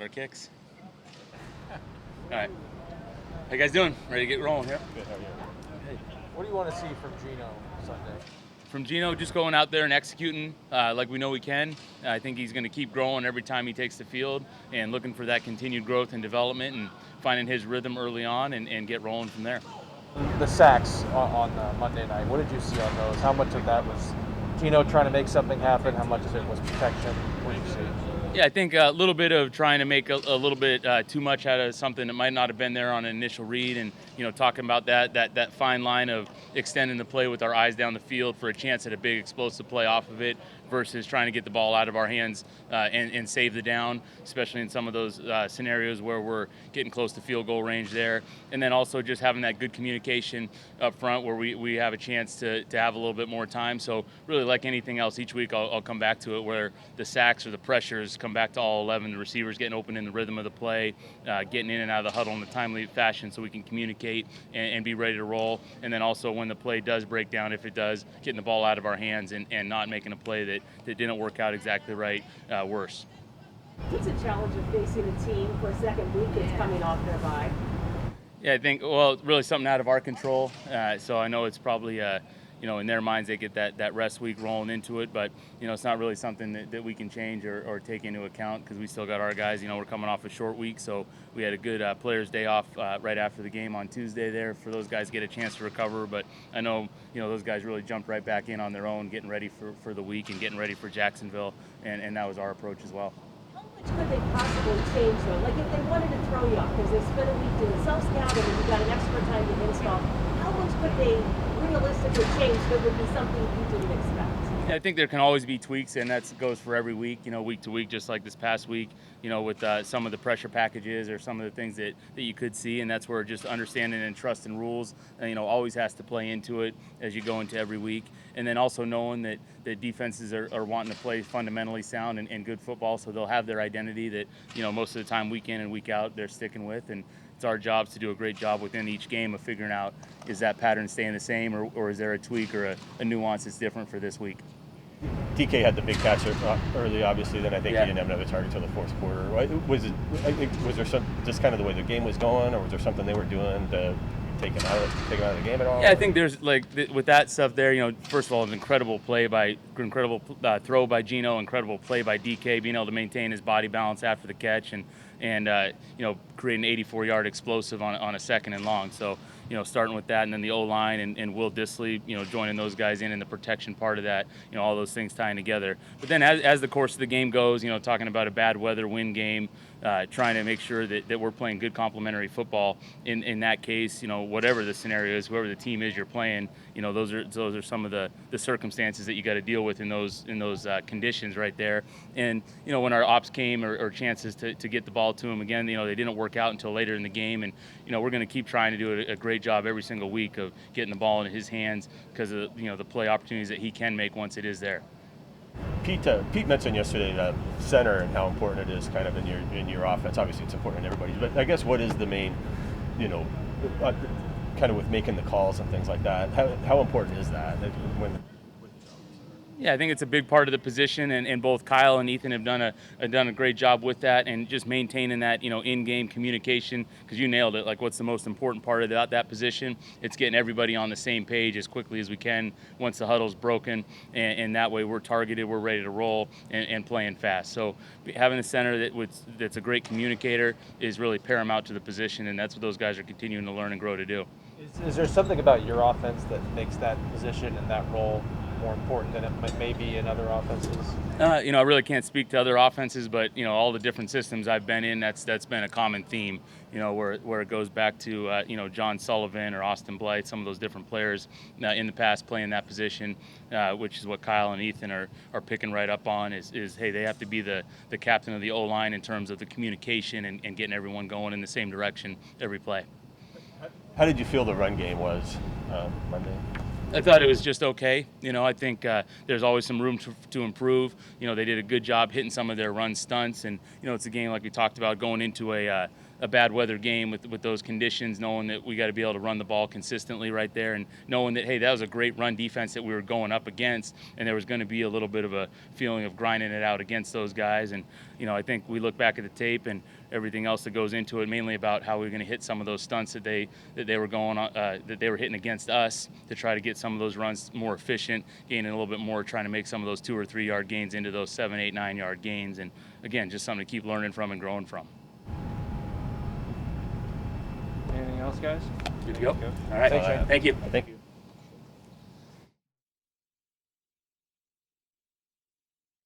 Our kicks. All right. How you guys doing? Ready to get rolling here? Good, how are you? Hey. What do you want to see from Gino Sunday? From Gino, just going out there and executing like we know we can. I think he's going to keep growing every time he takes the field and looking for that continued growth and development and finding his rhythm early on and get rolling from there. The sacks on Monday night, what did you see on those? How much of that was Gino trying to make something happen? How much of it was protection? What did you see? Yeah, I think a little bit of trying to make a little bit too much out of something that might not have been there on an initial read, and talking about that fine line of extending the play with our eyes down the field for a chance at a big explosive play off of it versus trying to get the ball out of our hands and save the down, especially in some of those scenarios where we're getting close to field goal range there. And then also just having that good communication up front where we have a chance to have a little bit more time. So really, like anything else, each week I'll come back to it where the sacks or the pressures come back to all 11, the receivers getting open in the rhythm of the play, getting in and out of the huddle in a timely fashion so we can communicate and be ready to roll. And then also when the play does break down, if it does, getting the ball out of our hands and not making a play that didn't work out exactly right worse. What's a challenge of facing a team for a second week that's coming off their bye? Yeah, I think, well, it's really something out of our control. So I know it's probably, in their minds they get that rest week rolling into it, but, it's not really something that we can change or take into account because we still got our guys. We're coming off a short week, so we had a good players' day off right after the game on Tuesday there for those guys to get a chance to recover. But I know, those guys really jumped right back in on their own, getting ready for the week and getting ready for Jacksonville, and that was our approach as well. How much could they possibly change though? Like if they wanted to throw you off because they spent a week doing self-scouting and you got an extra time to install, how much could they realistically change that would be something you didn't expect? Yeah, I think there can always be tweaks, and that goes for every week, week to week, just like this past week, with some of the pressure packages or some of the things that you could see, and that's where just understanding and trust in rules, always has to play into it as you go into every week. And then also knowing that the defenses are wanting to play fundamentally sound and good football, so they'll have their identity that, most of the time, week in and week out, they're sticking with. And it's our jobs to do a great job within each game of figuring out, is that pattern staying the same or is there a tweak or a nuance that's different for this week? DK had the big catch early, obviously. Then I think Yeah. he didn't have another target until the fourth quarter. Was there some just kind of the way the game was going, or was there something they were doing to take him out of the game at all? Yeah, I think there's with that stuff there. First of all, an incredible throw by Gino, incredible play by DK, being able to maintain his body balance after the catch and create an 84-yard explosive on a second and long. So starting with that, and then the O-line and Will Dissly, joining those guys in the protection part of that, all those things tying together. But then as the course of the game goes, talking about a bad weather wind game, trying to make sure that we're playing good complementary football in that case, whatever the scenario is, whoever the team is you're playing, those are some of the circumstances that you got to deal with in those conditions right there. And when our ops came or chances to get the ball to them again, they didn't work out until later in the game. And we're going to keep trying to do a great job every single week of getting the ball in his hands because of the play opportunities that he can make once it is there. Pete mentioned yesterday that center and how important it is kind of in your offense. Obviously, it's important in everybody's, but I guess what is the main, kind of with making the calls and things like that? How important is that when? Yeah, I think it's a big part of the position, and both Kyle and Ethan have done a great job with that, and just maintaining that in-game communication. Because you nailed it. Like, what's the most important part of that position? It's getting everybody on the same page as quickly as we can once the huddle's broken, and that way we're targeted, we're ready to roll, and playing fast. So having a center that's a great communicator is really paramount to the position, and that's what those guys are continuing to learn and grow to do. Is there something about your offense that makes that position and that role more important than it may be in other offenses? I really can't speak to other offenses, but all the different systems I've been in, that's been a common theme. Where it goes back to John Sullivan or Austin Blythe, some of those different players in the past playing that position, which is what Kyle and Ethan are picking right up on. Is hey, they have to be the captain of the O-line in terms of the communication and getting everyone going in the same direction every play. How did you feel the run game was Monday? I thought it was just okay. I think there's always some room to improve. They did a good job hitting some of their run stunts, and it's a game like we talked about going into a a bad weather game with those conditions, knowing that we got to be able to run the ball consistently right there, and knowing that, hey, that was a great run defense that we were going up against, and there was going to be a little bit of a feeling of grinding it out against those guys. And I think we look back at the tape and everything else that goes into it, mainly about how we were going to hit some of those stunts that they were going on, that they were hitting against us, to try to get some of those runs more efficient, gaining a little bit more, trying to make some of those 2 or 3 yard gains into those 7, 8, 9 yard gains. And again, just something to keep learning from and growing from. Anything else, guys? Good to go. All right. Thanks, Shane. Thank you. Thank you.